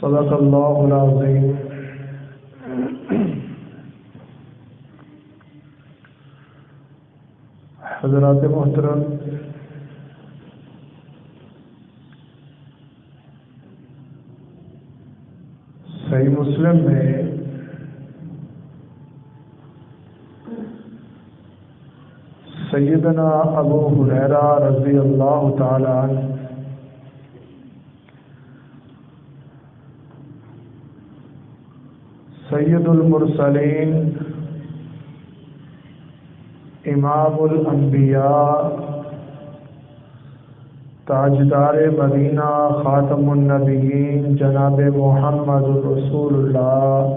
صدق اللہ العظیم۔ حضرات محترم، صحیح مسلم میں سیدنا ابو ہریرہ رضی اللہ تعالی عنہ سید المرسلین امام الانبیاء تاجدار مدینہ خاتم النبیین جناب محمد رسول اللہ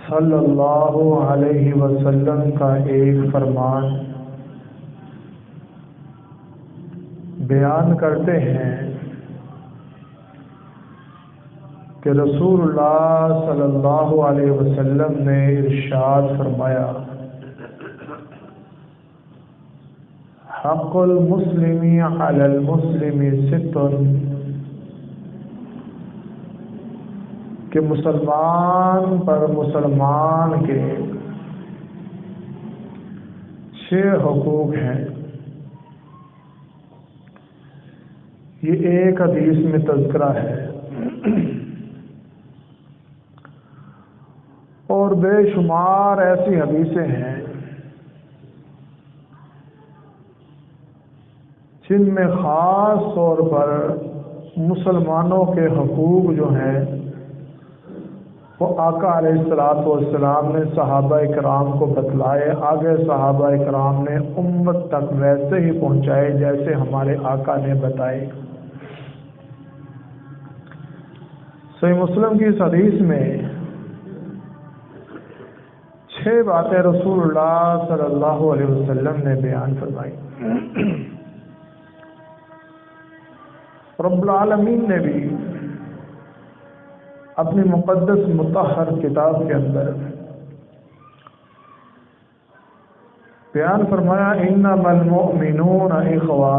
صلی اللہ علیہ وسلم کا ایک فرمان بیان کرتے ہیں کہ رسول اللہ صلی اللہ علیہ وسلم نے ارشاد فرمایا، حق المسلم علی المسلم ست، کہ مسلمان پر مسلمان کے 6 حقوق ہیں۔ یہ ایک حدیث میں تذکرہ ہے اور بے شمار ایسی حدیثیں ہیں جن میں خاص طور پر مسلمانوں کے حقوق جو ہیں وہ آقا علیہ الصلوۃ والسلام نے صحابہ کرام کو بتلائے، آگے صحابہ کرام نے امت تک ویسے ہی پہنچائے جیسے ہمارے آقا نے بتائے۔ صحیح مسلم کی اس حدیث میں 6 باتیں رسول اللہ صلی اللہ علیہ وسلم نے بیان فرمائی۔ رب العالمین نے بھی اپنی مقدس مطہر کتاب کے اندر بیان فرمایا، انما المؤمنون اخوہ،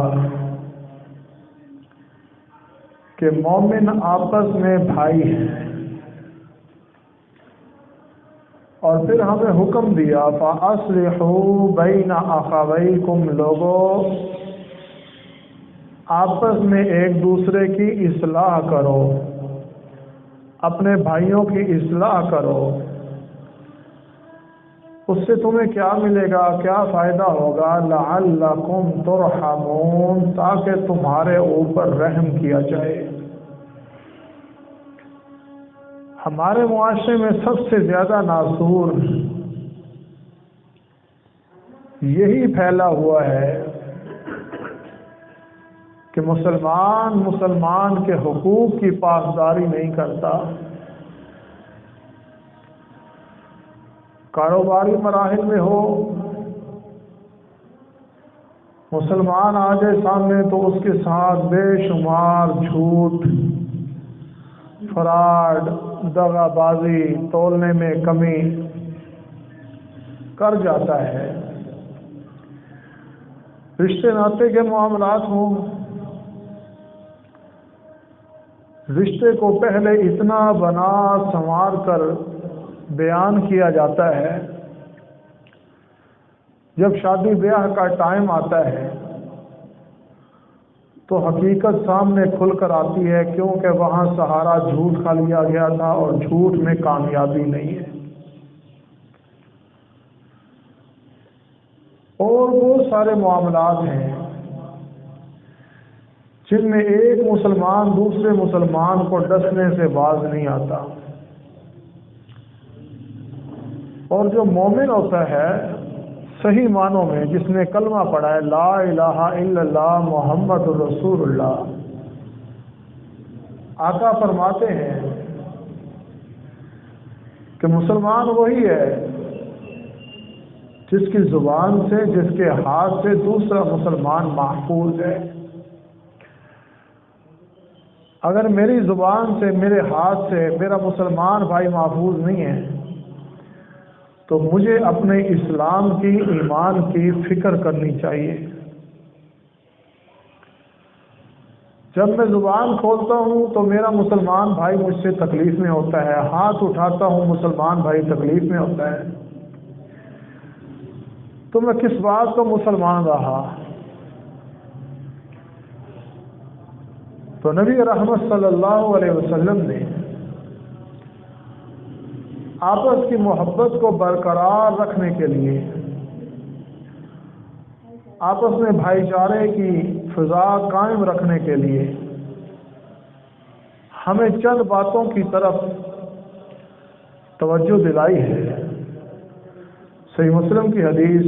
کہ مومن آپس میں بھائی ہیں، اور پھر ہمیں حکم دیا فَأَصْلِحُوا بَيْنَ أَخَوَيْكُمْ، لوگوں آپس میں ایک دوسرے کی اصلاح کرو، اپنے بھائیوں کی اصلاح کرو۔ اس سے تمہیں کیا ملے گا، کیا فائدہ ہوگا؟ لعلکم ترحمون، تاکہ تمہارے اوپر رحم کیا جائے۔ ہمارے معاشرے میں سب سے زیادہ ناسور یہی پھیلا ہوا ہے کہ مسلمان کے حقوق کی پاسداری نہیں کرتا۔ کاروباری مراحل میں ہو، مسلمان آ جائے سامنے تو اس کے ساتھ بے شمار جھوٹ، فراڈ، دغا بازی، تولنے میں کمی کر جاتا ہے۔ رشتے ناطے کے معاملات ہوں، رشتے کو پہلے اتنا بنا سنوار کر بیان کیا جاتا ہے، جب شادی بیاہ کا ٹائم آتا ہے تو حقیقت سامنے کھل کر آتی ہے، کیونکہ وہاں سہارا جھوٹ کھا لیا گیا تھا اور جھوٹ میں کامیابی نہیں ہے۔ اور بہت سارے معاملات ہیں جن میں ایک مسلمان دوسرے مسلمان کو ڈسنے سے باز نہیں آتا، اور جو مومن ہوتا ہے صحیح معنوں میں، جس نے کلمہ پڑھا ہے لا الہ الا اللہ محمد رسول اللہ، آقا فرماتے ہیں کہ مسلمان وہی ہے جس کی زبان سے، جس کے ہاتھ سے دوسرا مسلمان محفوظ ہے۔ اگر میری زبان سے، میرے ہاتھ سے میرا مسلمان بھائی محفوظ نہیں ہے تو مجھے اپنے اسلام کی، ایمان کی فکر کرنی چاہیے۔ جب میں زبان کھولتا ہوں تو میرا مسلمان بھائی مجھ سے تکلیف میں ہوتا ہے، ہاتھ اٹھاتا ہوں مسلمان بھائی تکلیف میں ہوتا ہے، تو میں کس بات کو مسلمان رہا؟ تو نبی رحمت صلی اللہ علیہ وسلم نے آپس کی محبت کو برقرار رکھنے کے لیے، آپس میں بھائی چارے کی فضا قائم رکھنے کے لیے ہمیں چند باتوں کی طرف توجہ دلائی ہے۔ صحیح مسلم کی حدیث،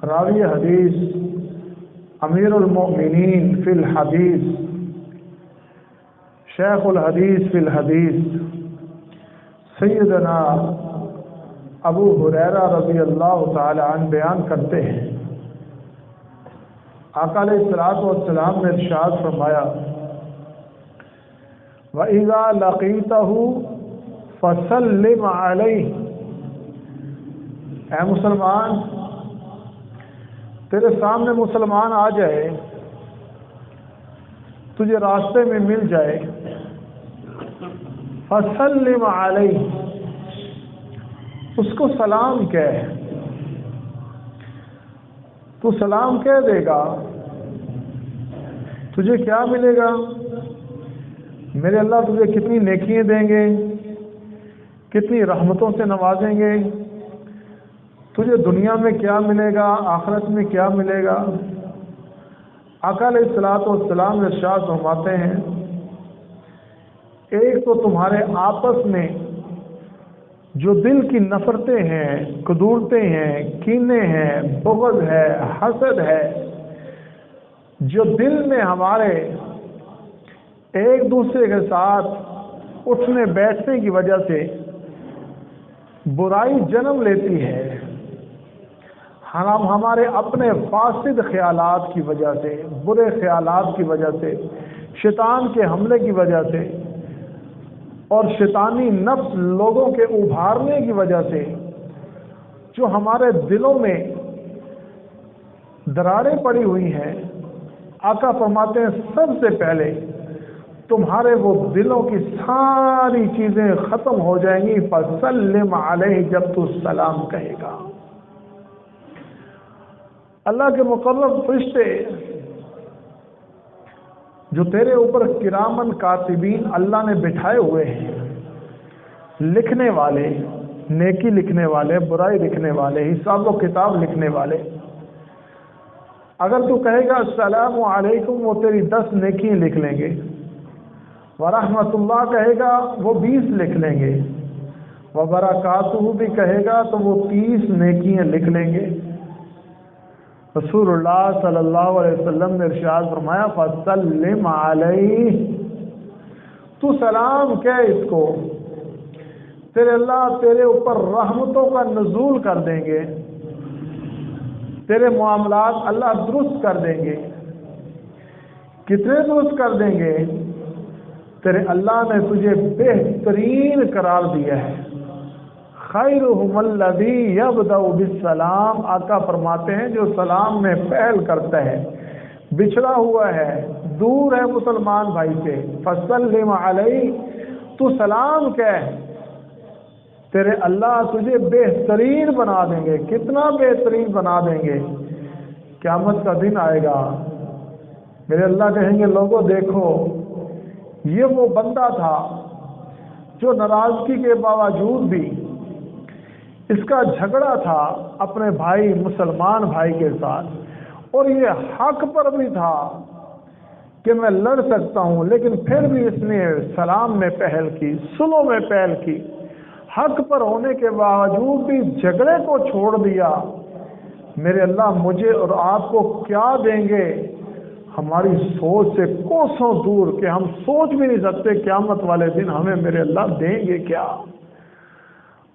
راوی حدیث امیر المؤمنین فی الحدیث، شیخ الحدیث فی الحدیث سیدنا ابو ہریرہ رضی اللہ تعالی عنہ بیان کرتے ہیں، آقا علیہ الصلوۃ والسلام نے ارشاد فرمایا، وَإِذَا لَقِيتَهُ فَسَلِّمْ عَلَيْهِ، اے مسلمان، تیرے سامنے مسلمان آ جائے، تجھے راستے میں مل جائے، فَسَلِّمْ عَلَيْهِ، اس کو سلام کہہ، تو سلام کہہ دے گا، تجھے کیا ملے گا؟ میرے اللہ تجھے کتنی نیکیاں دیں گے، کتنی رحمتوں سے نوازیں گے، تجھے دنیا میں کیا ملے گا، آخرت میں کیا ملے گا۔ آقا علیہ الصلوۃ والسلام ارشاد فرماتے ہیں، ایک تو تمہارے آپس میں جو دل کی نفرتیں ہیں، کدورتیں ہیں، کینے ہیں، بغض ہے، حسد ہے، جو دل میں ہمارے ایک دوسرے کے ساتھ اٹھنے بیٹھنے کی وجہ سے برائی جنم لیتی ہے، ہمارے اپنے فاسد خیالات کی وجہ سے، برے خیالات کی وجہ سے، شیطان کے حملے کی وجہ سے اور شیطانی نفس لوگوں کے ابھارنے کی وجہ سے جو ہمارے دلوں میں دراڑیں پڑی ہوئی ہیں، آقا فرماتے ہیں سب سے پہلے تمہارے وہ دلوں کی ساری چیزیں ختم ہو جائیں گی، فَسَلِّمْ عَلَيْهِ، جب تو سلام کہے گا۔ اللہ کے مقرب فرشتے جو تیرے اوپر کرامن کاتبین اللہ نے بٹھائے ہوئے ہیں، لکھنے والے، نیکی لکھنے والے، برائی لکھنے والے، حساب و کتاب لکھنے والے، اگر تو کہے گا السلام علیکم، وہ تیری 10 نیکیاں لکھ لیں گے، ورحمۃ اللہ کہے گا وہ 20 لکھ لیں گے، وبرکاتہ بھی کہے گا تو وہ 30 نیکیاں لکھ لیں گے۔ رسول اللہ صلی اللہ علیہ وسلم نے ارشاد فرمایا، فَسَلِّمْ عَلَيْهِ، تو سلام کہہ اس کو، تیرے اللہ تیرے اوپر رحمتوں کا نزول کر دیں گے، تیرے معاملات اللہ درست کر دیں گے۔ کتنے درست کر دیں گے؟ تیرے اللہ نے تجھے بہترین قرار دیا ہے، خیرہم الذی یبدأ بالسلام، آقا فرماتے ہیں جو سلام میں پہل کرتا ہے، بچھڑا ہوا ہے، دور ہے مسلمان بھائی سے، فسلم علیہ، تو سلام کہہ، تیرے اللہ تجھے بہترین بنا دیں گے۔ کتنا بہترین بنا دیں گے؟ قیامت کا دن آئے گا، میرے اللہ کہیں گے لوگوں دیکھو، یہ وہ بندہ تھا جو ناراضگی کے باوجود بھی اس کا جھگڑا تھا اپنے بھائی مسلمان بھائی کے ساتھ، اور یہ حق پر بھی تھا کہ میں لڑ سکتا ہوں، لیکن پھر بھی اس نے سلام میں پہل کی، صلح میں پہل کی، حق پر ہونے کے باوجود بھی جھگڑے کو چھوڑ دیا۔ میرے اللہ مجھے اور آپ کو کیا دیں گے؟ ہماری سوچ سے کوسوں دور کہ ہم سوچ بھی نہیں سکتے قیامت والے دن ہمیں میرے اللہ دیں گے کیا۔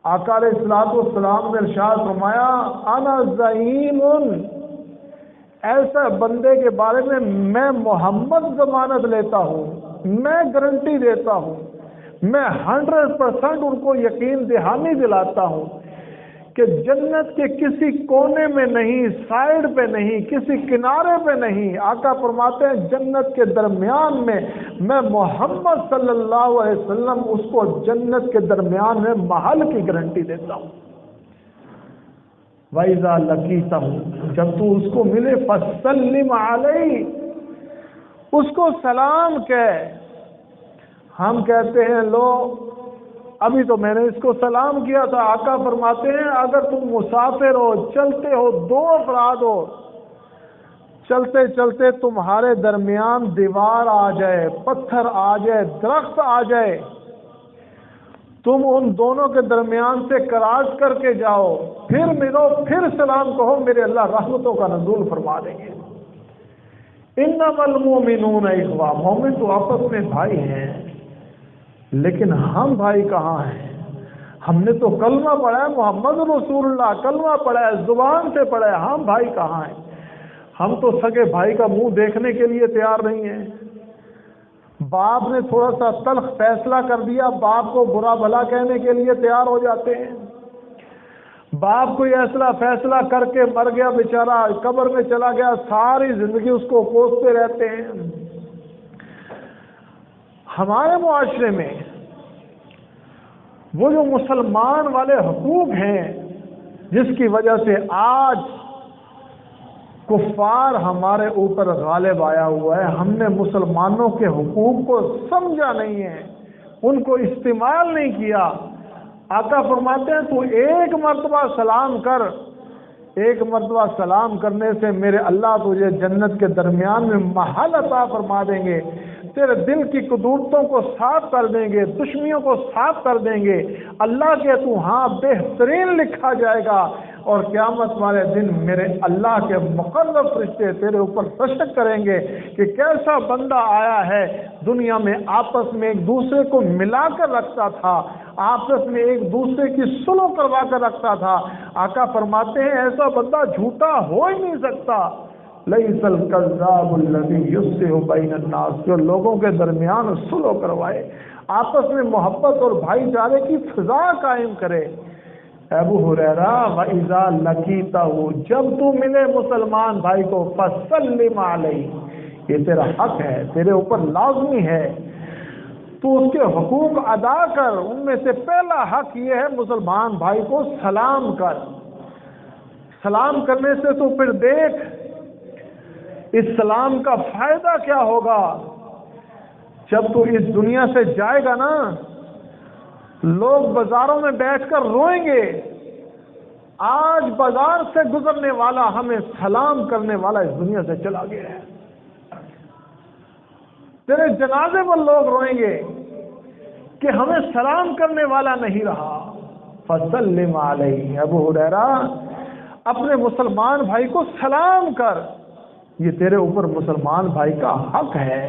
آقا علیہ الصلوۃ والسلام نے ارشاد فرمایا، انا زعیم، ایسے بندے کے بارے میں میں محمد ضمانت لیتا ہوں، میں گارنٹی دیتا ہوں، میں 100% ان کو یقین دہانی دلاتا ہوں کہ جنت کے کسی کونے میں نہیں، سائڈ پہ نہیں، کسی کنارے پہ نہیں، آقا فرماتے ہیں جنت کے درمیان میں میں محمد صلی اللہ علیہ وسلم اس کو جنت کے درمیان میں محل کی گارنٹی دیتا ہوں۔ وَإِذَا لَقِيتَهُ، جب تو اس کو ملے فَسَلِّمْ عَلَيْهِ، اس کو سلام کہہ۔ ہم کہتے ہیں لو ابھی تو میں نے اس کو سلام کیا تھا۔ آقا فرماتے ہیں اگر تم مسافر ہو، چلتے ہو، دو افراد ہو، چلتے چلتے تمہارے درمیان دیوار آ جائے، پتھر آ جائے، درخت آ جائے، تم ان دونوں کے درمیان سے کراس کر کے جاؤ، پھر ملو، پھر سلام کہو، میرے اللہ رحمتوں کا نزول فرما دیں گے۔ انما المؤمنون اخوہ، مومن تو آپس میں بھائی ہیں، لیکن ہم بھائی کہاں ہیں؟ ہم نے تو کلمہ پڑھا ہے، محمد رسول اللہ کلمہ پڑھا ہے، زبان سے پڑھا ہے، ہم بھائی کہاں ہیں؟ ہم تو سگے بھائی کا منہ دیکھنے کے لیے تیار نہیں ہیں۔ باپ نے تھوڑا سا تلخ فیصلہ کر دیا، باپ کو برا بھلا کہنے کے لیے تیار ہو جاتے ہیں۔ باپ کوئی ایسا فیصلہ کر کے مر گیا بیچارہ، قبر میں چلا گیا، ساری زندگی اس کو کوستے رہتے ہیں۔ ہمارے معاشرے میں وہ جو مسلمان والے حقوق ہیں جس کی وجہ سے آج کفار ہمارے اوپر غالب آیا ہوا ہے، ہم نے مسلمانوں کے حقوق کو سمجھا نہیں ہے، ان کو استعمال نہیں کیا۔ آقا فرماتے ہیں تو ایک مرتبہ سلام کر، ایک مرتبہ سلام کرنے سے میرے اللہ تجھے جنت کے درمیان میں محل عطا فرما دیں گے، تیرے دل کی قدورتوں کو صاف کر دیں گے، دشمنیوں کو صاف کر دیں گے، اللہ کے تو ہاں بہترین لکھا جائے گا، اور قیامت والے دن میرے اللہ کے مقرب فرشتے تیرے اوپر تشک کریں گے کہ کیسا بندہ آیا ہے، دنیا میں آپس میں ایک دوسرے کو ملا کر رکھتا تھا، آپس میں ایک دوسرے کی صلح کروا کر رکھتا تھا۔ آقا فرماتے ہیں ایسا بندہ جھوٹا ہو ہی نہیں سکتا۔ لیس الکذاب الذی یصلح بین الناس، جو لوگوں کے درمیان صلح کروائے، آپس میں محبت اور بھائی چارے کی فضا قائم کرے۔ ابو ہریرہ وَإِذَا لَقِيتَهُ، جب تو ملے مسلمان بھائی کو فَسَلِّمْ عَلَيْهِ، یہ تیرا حق ہے، تیرے اوپر لازمی ہے، تو اس کے حقوق ادا کر۔ ان میں سے پہلا حق یہ ہے مسلمان بھائی کو سلام کر۔ سلام کرنے سے تو پھر دیکھ اس سلام کا فائدہ کیا ہوگا۔ جب تو اس دنیا سے جائے گا نا، لوگ بازاروں میں بیٹھ کر روئیں گے، آج بازار سے گزرنے والا ہمیں سلام کرنے والا اس دنیا سے چلا گیا ہے۔ تیرے جنازے پر لوگ روئیں گے کہ ہمیں سلام کرنے والا نہیں رہا۔ فَسَلِّمْ عَلَيْهِ، ابو ہریرہ اپنے مسلمان بھائی کو سلام کر، یہ تیرے اوپر مسلمان بھائی کا حق ہے۔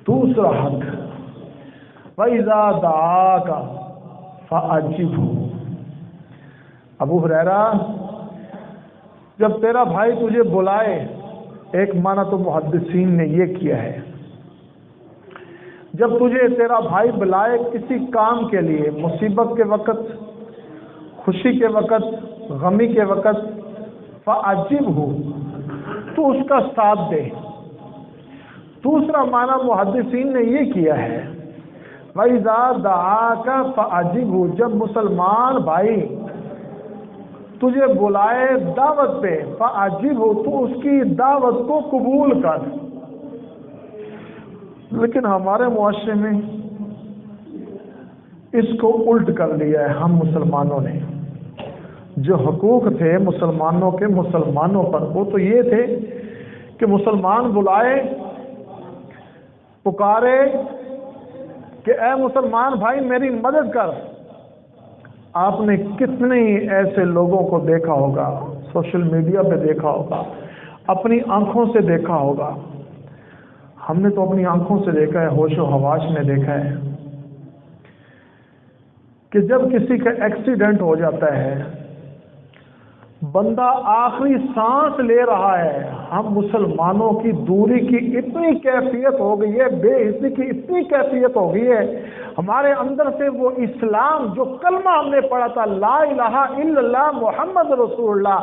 دوسرا حق وَإِذَا دَعَاكَ فَأَجِبْهُ، ابو ہریرہ جب تیرا بھائی تجھے بلائے، ایک معنی تو محدثین نے یہ کیا ہے، جب تجھے تیرا بھائی بلائے کسی کام کے لیے، مصیبت کے وقت، خوشی کے وقت، غمی کے وقت، فَأَجِبْهُ، تو اس کا ساتھ دے۔ دوسرا معنی محدثین نے یہ کیا ہے وَإِذَا دَعَاكَ فَأَجِبْهُ، جب مسلمان بھائی تجھے بلائے دعوت پہ، فَأَجِبْهُ، تو اس کی دعوت کو قبول کر۔ لیکن ہمارے معاشرے میں اس کو الٹ کر لیا ہے ہم مسلمانوں نے۔ جو حقوق تھے مسلمانوں کے مسلمانوں پر، وہ تو یہ تھے کہ مسلمان بلائے، پکارے کہ اے مسلمان بھائی میری مدد کر۔ آپ نے کتنے ایسے لوگوں کو دیکھا ہوگا، سوشل میڈیا پہ دیکھا ہوگا، اپنی آنکھوں سے دیکھا ہوگا، ہم نے تو اپنی آنکھوں سے دیکھا ہے، ہوش و حواس میں دیکھا ہے کہ جب کسی کا ایکسیڈنٹ ہو جاتا ہے، بندہ آخری سانس لے رہا ہے، ہم مسلمانوں کی دوری کی اتنی کیفیت ہو گئی ہے، بے حسی کی اتنی کیفیت ہو گئی ہے، ہمارے اندر سے وہ اسلام جو کلمہ ہم نے پڑھا تھا لا الہ الا اللہ محمد رسول اللہ،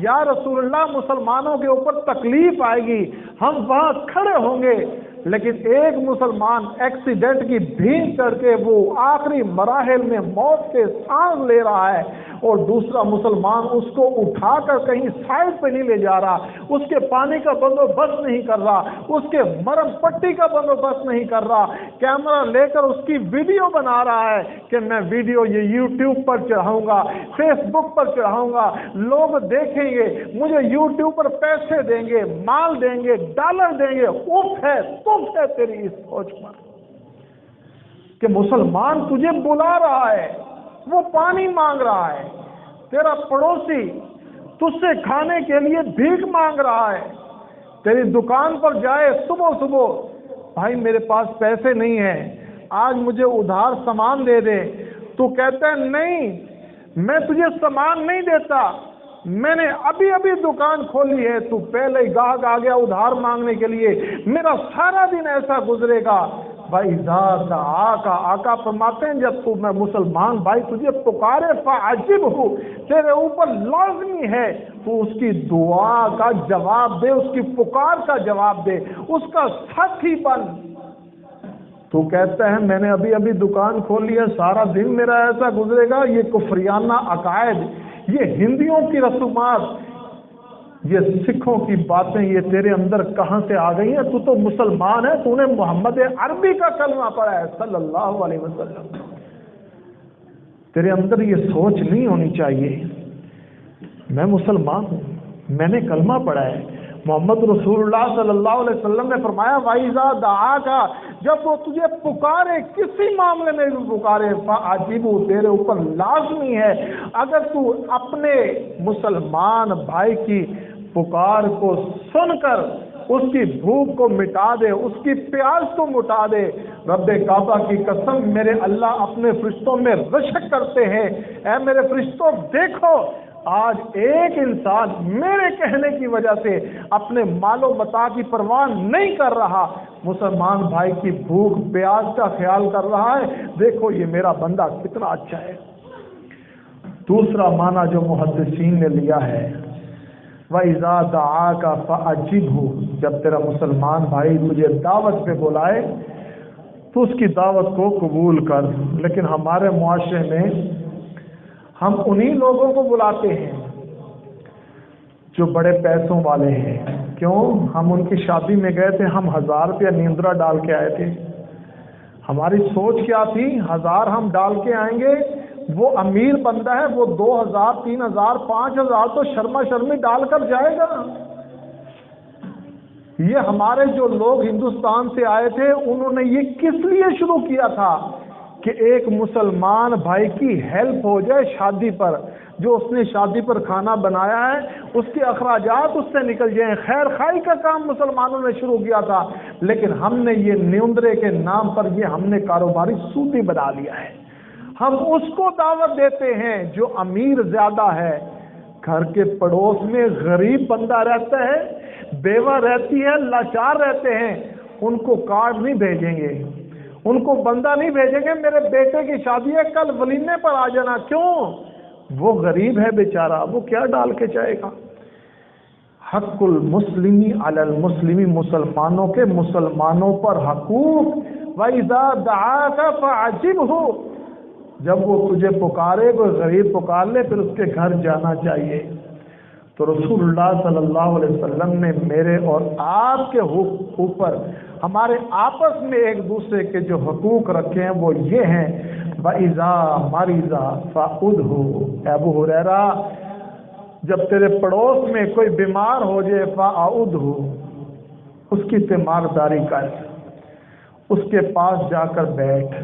یا رسول اللہ مسلمانوں کے اوپر تکلیف آئے گی، ہم وہاں کھڑے ہوں گے، لیکن ایک مسلمان ایکسیڈنٹ کی بھین چڑھ کے وہ آخری مراحل میں موت کے سانس لے رہا ہے، اور دوسرا مسلمان اس کو اٹھا کر کہیں سائڈ پہ نہیں لے جا رہا، اس کے پانی کا بندوبست نہیں کر رہا، اس کے مرم پٹی کا بندوبست نہیں کر رہا، کیمرہ لے کر اس کی ویڈیو بنا رہا ہے کہ میں ویڈیو یہ یوٹیوب پر چڑھاؤں گا، فیس بک پر چڑھاؤں گا، لوگ دیکھیں گے، مجھے یوٹیوب پر پیسے دیں گے، مال دیں گے، ڈالر دیں گے۔ اف ہے تیری اس سوچ پر کہ مسلمان تجھے بلا رہا ہے، وہ پانی مانگ رہا ہے، تیرا پڑوسی تجھ سے کھانے کے لیے بھیک مانگ رہا ہے، تیری دکان پر جائے صبح بھائی میرے پاس پیسے نہیں ہیں، آج مجھے ادھار سامان دے دے، تو کہتا ہے نہیں میں تجھے سامان نہیں دیتا، میں نے ابھی دکان کھولی ہے، تو پہلے ہی گاہک آ گیا ادھار مانگنے کے لیے، میرا سارا دن ایسا گزرے گا۔ بھائی ذات آقا فرماتے ہیں جب تو میں مسلمان بھائی تجھے پکارے فعجب ہو، تیرے اوپر لازمی ہے تو اس کی دعا کا جواب دے، اس کی پکار کا جواب دے، اس کا ساتھی بن۔ تو کہتا ہے میں نے ابھی دکان کھول لی ہے، سارا دن میرا ایسا گزرے گا۔ یہ کفریانہ عقائد، یہ ہندیوں کی رسومات، یہ سکھوں کی باتیں یہ تیرے اندر کہاں سے آ گئی ہیں؟ تو مسلمان ہے، تو نے محمد عربی کا کلمہ پڑھا ہے صلی اللہ علیہ وسلم، تیرے اندر یہ سوچ نہیں ہونی چاہیے میں مسلمان ہوں، میں نے کلمہ پڑھا ہے۔ محمد رسول اللہ صلی اللہ علیہ وسلم نے فرمایا وَإِذَا دَعَاكَ، جب وہ تجھے پکارے کسی معاملے میں بھی پکارے فَعَجِبُ، تیرے اوپر لازمی ہے اگر تو اپنے مسلمان بھائی کی پکار کو سن کر اس کی بھوک کو مٹا دے، اس کی پیاس کو مٹا دے۔ رب کعبہ کی قسم میرے اللہ اپنے فرشتوں میں رشک کرتے ہیں، اے میرے فرشتوں دیکھو آج ایک انسان میرے کہنے کی وجہ سے اپنے مال و متاع کی پرواہ نہیں کر رہا، مسلمان بھائی کی بھوک پیاس کا خیال کر رہا ہے، دیکھو یہ میرا بندہ کتنا اچھا ہے۔ دوسرا معنی جو محدثین نے لیا ہے وَإِذَا دَعَاكَ فَأَجِبْهُ، جب تیرا مسلمان بھائی تجھے دعوت پہ بلائے تو اس کی دعوت کو قبول کر۔ لیکن ہمارے معاشرے میں ہم انہی لوگوں کو بلاتے ہیں جو بڑے پیسوں والے ہیں۔ کیوں؟ ہم ان کی شادی میں گئے تھے، ہم 1000 روپیہ نیندرا ڈال کے آئے تھے، ہماری سوچ کیا تھی 1000 ہم ڈال کے آئیں گے، وہ امیر بندہ ہے وہ 2000 3000 5000 تو شرما شرمی ڈال کر جائے گا۔ یہ ہمارے جو لوگ ہندوستان سے آئے تھے انہوں نے یہ کس لیے شروع کیا تھا کہ ایک مسلمان بھائی کی ہیلپ ہو جائے شادی پر، جو اس نے شادی پر کھانا بنایا ہے اس کے اخراجات اس سے نکل جائیں، خیر خائی کا کام مسلمانوں نے شروع کیا تھا، لیکن ہم نے یہ نیندرے کے نام پر یہ ہم نے کاروباری سوتی بنا لیا ہے۔ ہم اس کو دعوت دیتے ہیں جو امیر زیادہ ہے، گھر کے پڑوس میں غریب بندہ رہتا ہے، بیوہ رہتی ہے، لاچار رہتے ہیں، ان کو کارڈ نہیں بھیجیں گے، ان کو بندہ نہیں بھیجیں گے میرے بیٹے کی شادی ہے کل ولیمے پر آ جانا۔ کیوں؟ وہ غریب ہے بیچارہ، وہ کیا ڈال کے جائے گا۔ حق المسلمی علی المسلمی، مسلمانوں کے مسلمانوں پر حقوق۔ وَإِذَا دَعَاكَ فَعَجِبْهُ، جب وہ تجھے پکارے، کوئی غریب پکار لے پھر اس کے گھر جانا چاہیے۔ تو رسول اللہ صلی اللہ علیہ وسلم نے میرے اور آپ کے اوپر ہمارے آپس میں ایک دوسرے کے جو حقوق رکھے ہیں وہ یہ ہیں وَإِذَا مَرِضَ فَعُدْهُ، ابو ہریرہ جب تیرے پڑوس میں کوئی بیمار ہو جائے فَعُدْهُ، اس کی تیمارداری کر، اس کے پاس جا کر بیٹھ،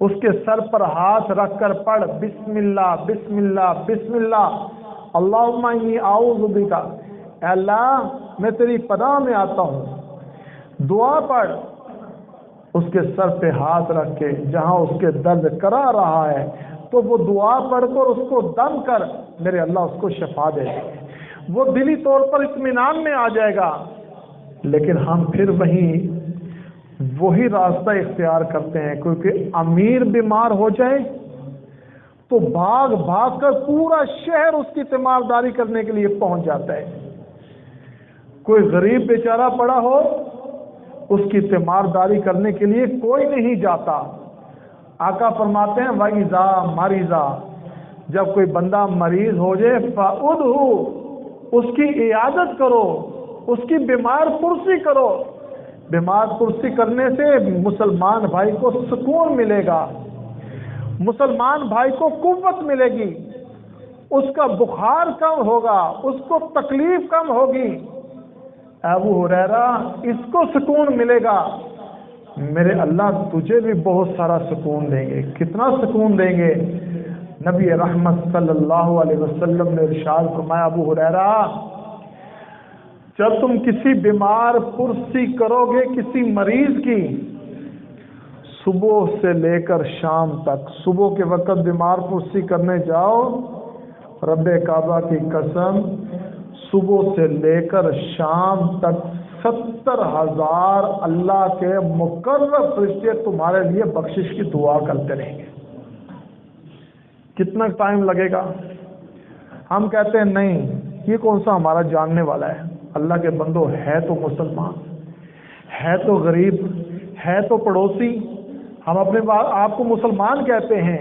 اس کے سر پر ہاتھ رکھ کر پڑھ بسم اللہ بسم اللہ بسم اللہ، اللہم انی اعوذ بک، اے اللہ میں تیری پناہ میں آتا ہوں، دعا پڑھ، اس کے سر پہ ہاتھ رکھ کے جہاں اس کے درد کرا رہا ہے تو وہ دعا پڑھ کر اس کو دم کر، میرے اللہ اس کو شفا دے دے، وہ دلی طور پر اطمینان میں آ جائے گا۔ لیکن ہم پھر وہیں وہی راستہ اختیار کرتے ہیں، کیونکہ امیر بیمار ہو جائے تو بھاگ بھاگ کر پورا شہر اس کی تیمارداری کرنے کے لیے پہنچ جاتا ہے، کوئی غریب بیچارہ پڑا ہو اس کی تیمارداری کرنے کے لیے کوئی نہیں جاتا۔ آقا فرماتے ہیں وَإِذَا مَرِضَ، جب کوئی بندہ مریض ہو جائے فَأُدْهُ، اس کی عیادت کرو، اس کی بیمار پرسی کرو۔ بیمار پرسی کرنے سے مسلمان بھائی کو سکون ملے گا، مسلمان بھائی کو قوت ملے گی، اس کا بخار کم ہوگا، اس کو تکلیف کم ہوگی۔ ابو ہریرہ اس کو سکون ملے گا، میرے اللہ تجھے بھی بہت سارا سکون دیں گے۔ کتنا سکون دیں گے؟ نبی رحمت صلی اللہ علیہ وسلم نے ارشاد فرمایا ابو ہریرہ جب تم کسی بیمار پرسی کرو گے کسی مریض کی، صبح سے لے کر شام تک، صبح کے وقت بیمار پرسی کرنے جاؤ، رب کعبہ کی قسم صبح سے لے کر شام تک 70,000 اللہ کے مقرر فرشتے تمہارے لیے بخشش کی دعا کرتے رہیں گے۔ کتنا ٹائم لگے گا؟ ہم کہتے ہیں نہیں، یہ کون سا ہمارا جاننے والا ہے؟ اللہ کے بندو، ہے تو مسلمان، ہے تو غریب، ہے تو پڑوسی، ہم اپنے آپ کو مسلمان کہتے ہیں،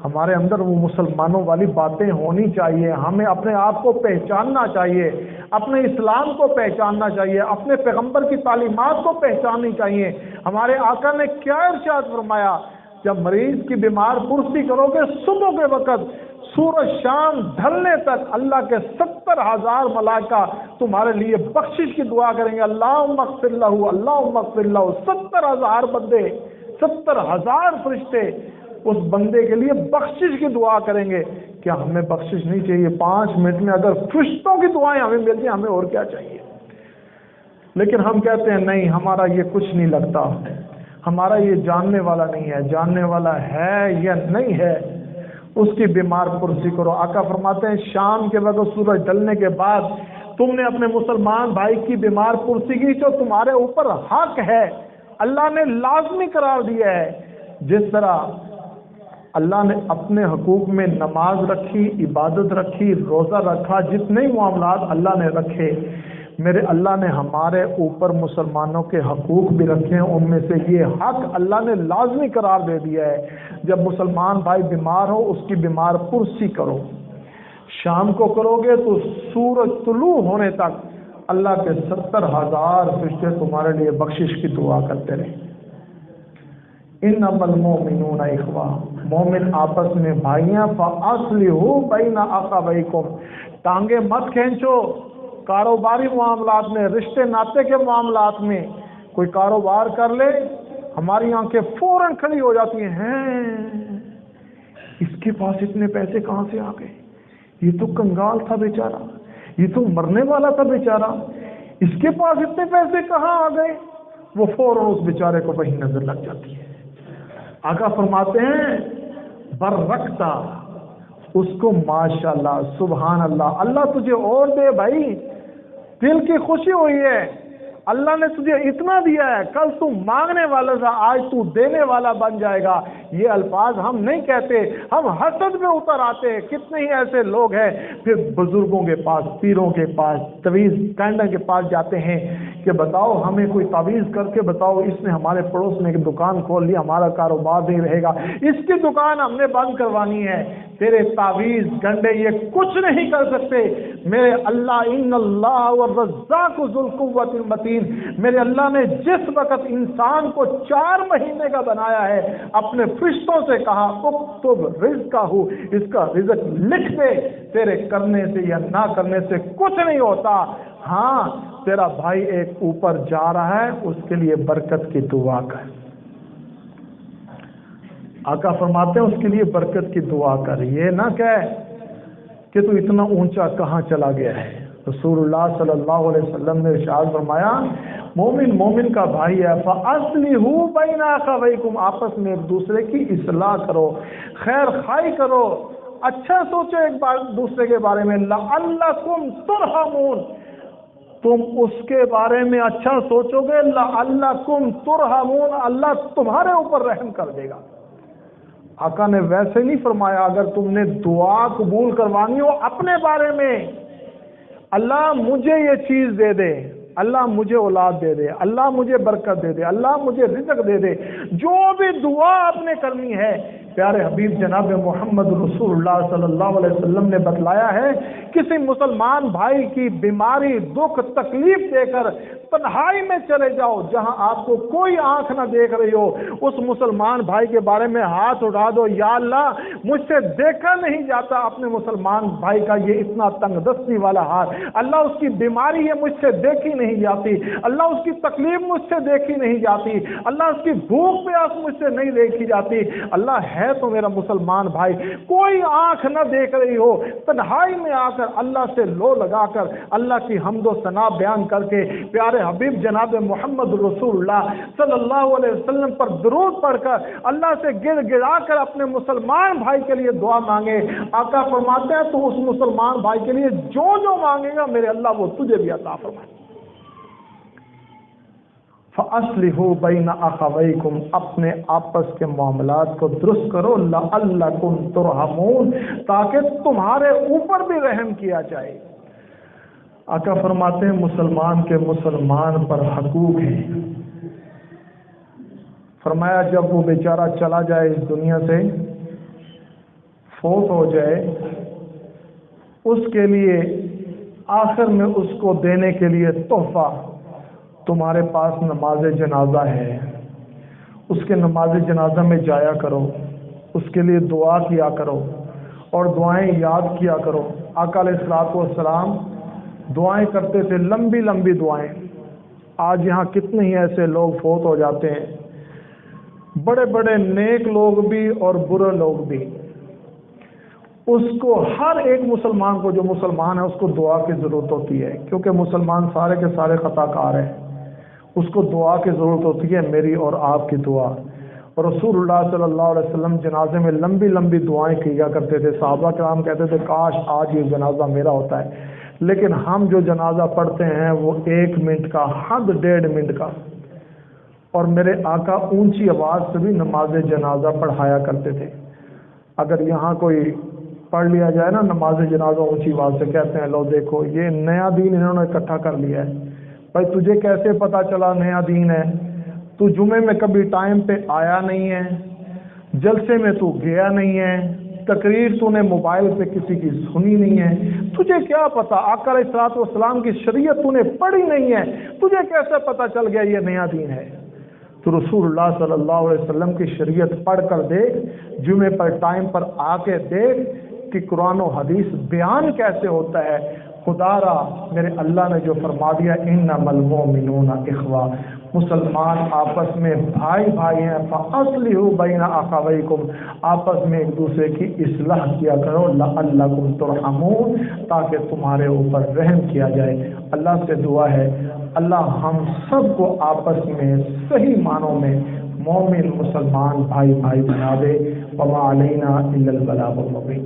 ہمارے اندر وہ مسلمانوں والی باتیں ہونی چاہیے، ہمیں اپنے آپ کو پہچاننا چاہیے، اپنے اسلام کو پہچاننا چاہیے، اپنے پیغمبر کی تعلیمات کو پہچاننی چاہیے۔ ہمارے آقا نے کیا ارشاد فرمایا؟ جب مریض کی بیمار پرسی کرو گے صبح کے وقت، سورج شام ڈھلنے تک اللہ کے 70,000 ملائکہ تمہارے لیے بخشش کی دعا کریں گے۔ اللہم اغفر لہ، اللہم اغفر لہ۔ 70,000 بندے، 70,000 فرشتے اس بندے کے لیے بخشش کی دعا کریں گے۔ کیا ہمیں بخشش نہیں چاہیے؟ 5 منٹ میں اگر فرشتوں کی دعائیں ہمیں مل جائیں، ہمیں اور کیا چاہیے؟ لیکن ہم کہتے ہیں نہیں، ہمارا یہ کچھ نہیں لگتا، ہمارا یہ جاننے والا نہیں ہے۔ جاننے والا ہے یا نہیں ہے، اس کی بیمار پرسی کرو۔ آقا فرماتے ہیں شام کے وقت سورج ڈلنے کے بعد تم نے اپنے مسلمان بھائی کی بیمار پرسی کی جو تمہارے اوپر حق ہے، اللہ نے لازمی قرار دیا ہے۔ جس طرح اللہ نے اپنے حقوق میں نماز رکھی، عبادت رکھی، روزہ رکھا، جتنے معاملات اللہ نے رکھے، میرے اللہ نے ہمارے اوپر مسلمانوں کے حقوق بھی رکھے ہیں، ان میں سے یہ حق اللہ نے لازمی قرار دے دیا ہے۔ جب مسلمان بھائی بیمار ہو اس کی بیمار پرسی کرو، شام کو کرو گے تو سورج طلوع ہونے تک اللہ کے 70,000 فرشتے تمہارے لیے بخشش کی دعا کرتے رہیں۔ انما المؤمنون اخوہ، مومن آپس میں بھائیاں، فاصلحوا بین اخویکم، ٹانگیں مت کھینچو۔ کاروباری معاملات میں، رشتے ناطے کے معاملات میں کوئی کاروبار کر لے، ہماری آنکھیں فوراً کھڑی ہو جاتی ہیں، اس کے پاس اتنے پیسے کہاں سے آ گئے؟ یہ تو کنگال تھا بیچارہ، یہ تو مرنے والا تھا بیچارہ، اس کے پاس اتنے پیسے کہاں آ گئے؟ وہ فوراً اس بیچارے کو وہی نظر لگ جاتی ہے۔ آقا فرماتے ہیں برکتا، اس کو ماشاءاللہ، سبحان اللہ، اللہ تجھے اور دے بھائی، دل کی خوشی ہوئی ہے، اللہ نے تجھے اتنا دیا ہے، کل تو مانگنے والا تھا، آج تو دینے والا بن جائے گا۔ یہ الفاظ ہم نہیں کہتے، ہم حسد میں اتر آتے ہیں۔ کتنے ہی ایسے لوگ ہیں پھر بزرگوں کے پاس، پیروں کے پاس، تعویذ کینڈر کے پاس جاتے ہیں کہ بتاؤ ہمیں کوئی تعویذ کر کے بتاؤ، اس نے ہمارے پڑوس میں ایک دکان کھول لی، ہمارا کاروبار نہیں رہے گا، اس کی دکان ہم نے بند کروانی ہے۔ تیرے تعویذ گنڈے یہ کچھ نہیں کر سکتے۔ میرے اللہ، ان اللہ والرزاق ذو القوۃ المتین، میرے اللہ نے جس وقت انسان کو 4 مہینے کا بنایا ہے، اپنے فرشتوں سے کہا اکتب رزقہ، اس کا رزق لکھ دے، تیرے کرنے سے یا نہ کرنے سے کچھ نہیں ہوتا۔ ہاں تیرا بھائی ایک اوپر جا رہا ہے، اس کے لیے برکت کی دعا کر۔ آقا فرماتے ہیں اس کے لیے برکت کی دعا کر، یہ نہ کہے کہ تو اتنا اونچا کہاں چلا گیا ہے۔ رسول اللہ صلی اللہ علیہ وسلم نے ارشاد فرمایا مومن مومن کا بھائی ہے، فَأَصْلِحُوا بَيْنَ أَخَوَيْكُمْ، آپس میں ایک دوسرے کی اصلاح کرو، خیر خواہی کرو، اچھا سوچو ایک بار دوسرے کے بارے میں، لَعَلَّكُمْ تُرْحَمُونَ، تم اس کے بارے میں اچھا سوچو گے لعلکم ترحمون، اللہ تمہارے اوپر رحم کر دے گا۔ آقا نے ویسے نہیں فرمایا اگر تم نے دعا قبول کروانی ہو اپنے بارے میں، اللہ مجھے یہ چیز دے دے، اللہ مجھے اولاد دے دے، اللہ مجھے برکت دے دے، اللہ مجھے رزق دے دے، جو بھی دعا آپ نے کرنی ہے، پیارے حبیب جناب محمد رسول اللہ صلی اللہ علیہ وسلم نے بتلایا ہے، کسی مسلمان بھائی کی بیماری، دکھ، تکلیف دے کر تنہائی میں چلے جاؤ جہاں آپ کو کوئی آنکھ نہ دیکھ رہی ہو، اس مسلمان بھائی کے بارے میں ہاتھ اٹھا دو، یا اللہ مجھ سے دیکھا نہیں جاتا اپنے مسلمان بھائی کا یہ اتنا تنگ دستی والا ہاتھ، اللہ اس کی بیماری ہے مجھ سے دیکھی نہیں جاتی، اللہ اس کی تکلیف مجھ سے دیکھی نہیں جاتی، اللہ اس کی بھوک پیاس مجھ سے نہیں دیکھی جاتی، اللہ ہے تو میرا مسلمان بھائی، کوئی آنکھ نہ دیکھ رہی ہو، تنہائی میں آ کر اللہ سے لو لگا کر اللہ کی حمد و ثنا بیان کر کے پیارے حبیب جناب محمد رسول اللہ صلی اللہ علیہ وسلم پر درود پڑھ کر اللہ سے گر گڑا کر اپنے مسلمان بھائی کے لیے دعا مانگے۔ آقا فرماتے ہیں تو اس مسلمان بھائی کے لیے جو جو مانگے گا میرے اللہ وہ تجھے بھی عطا فرمائے۔ فَأَصْلِحُوا بَيْنَ أَخَوَيْكُمْ، اپنے آپس کے معاملات کو درست کرو، لَعَلَّكُمْ تُرْحَمُونَ، تاکہ تمہارے اوپر بھی رحم کیا جائے۔ آقا فرماتے ہیں مسلمان کے مسلمان پر حقوق ہیں۔ فرمایا جب وہ بیچارہ چلا جائے اس دنیا سے، فوت ہو جائے، اس کے لیے آخر میں اس کو دینے کے لیے تحفہ تمہارے پاس نماز جنازہ ہے، اس کے نماز جنازہ میں جایا کرو، اس کے لیے دعا کیا کرو اور دعائیں یاد کیا کرو۔ آقا علیہ الصلوۃ والسلام دعائیں کرتے تھے، لمبی لمبی دعائیں۔ آج یہاں کتنے ہی ایسے لوگ فوت ہو جاتے ہیں، بڑے بڑے نیک لوگ بھی اور برے لوگ بھی، اس کو ہر ایک مسلمان کو جو مسلمان ہے اس کو دعا کی ضرورت ہوتی ہے، کیونکہ مسلمان سارے کے سارے خطا کار ہیں، اس کو دعا کی ضرورت ہوتی ہے، میری اور آپ کی دعا۔ اور رسول اللہ صلی اللہ علیہ وسلم جنازے میں لمبی لمبی دعائیں کیا کرتے تھے، صحابہ کرام کہتے تھے کاش آج یہ جنازہ میرا ہوتا ہے، لیکن ہم جو جنازہ پڑھتے ہیں وہ 1 منٹ کا، حد 1.5 منٹ کا، اور میرے آقا اونچی آواز سے بھی نماز جنازہ پڑھایا کرتے تھے۔ اگر یہاں کوئی پڑھ لیا جائے نا نماز جنازہ اونچی آواز سے، کہتے ہیں لو دیکھو یہ نیا دین انہوں نے اکٹھا کر لیا ہے۔ بھائی تجھے کیسے پتا چلا نیا دین ہے؟ تو جمعے میں کبھی ٹائم پہ آیا نہیں ہے، جلسے میں تو گیا نہیں ہے، تقریر تو نے موبائل پہ کسی کی سنی نہیں ہے، تجھے کیا پتا؟ آقا علیہ الصلوۃ والسلام کی شریعت تو نے پڑھی نہیں ہے، تجھے کیسے پتا چل گیا یہ نیا دین ہے؟ تو رسول اللہ صلی اللہ علیہ وسلم کی شریعت پڑھ کر دیکھ، جمعے پر ٹائم پر آ کے دیکھ کہ قرآن و حدیث بیان کیسے ہوتا ہے۔ خدا را میرے اللہ نے جو فرما دیا انما المؤمنون اخوہ، مسلمان آپس میں بھائی بھائی ہیں، فاصلحوا بین اخویکم، آپس میں ایک دوسرے کی اصلاح کیا کرو، لعلکم ترحمون، تاکہ تمہارے اوپر رحم کیا جائے۔ اللہ سے دعا ہے اللہ ہم سب کو آپس میں صحیح معنوں میں مومن مسلمان بھائی بھائی بنا دے۔ وما علینا الا البلاغ المبین۔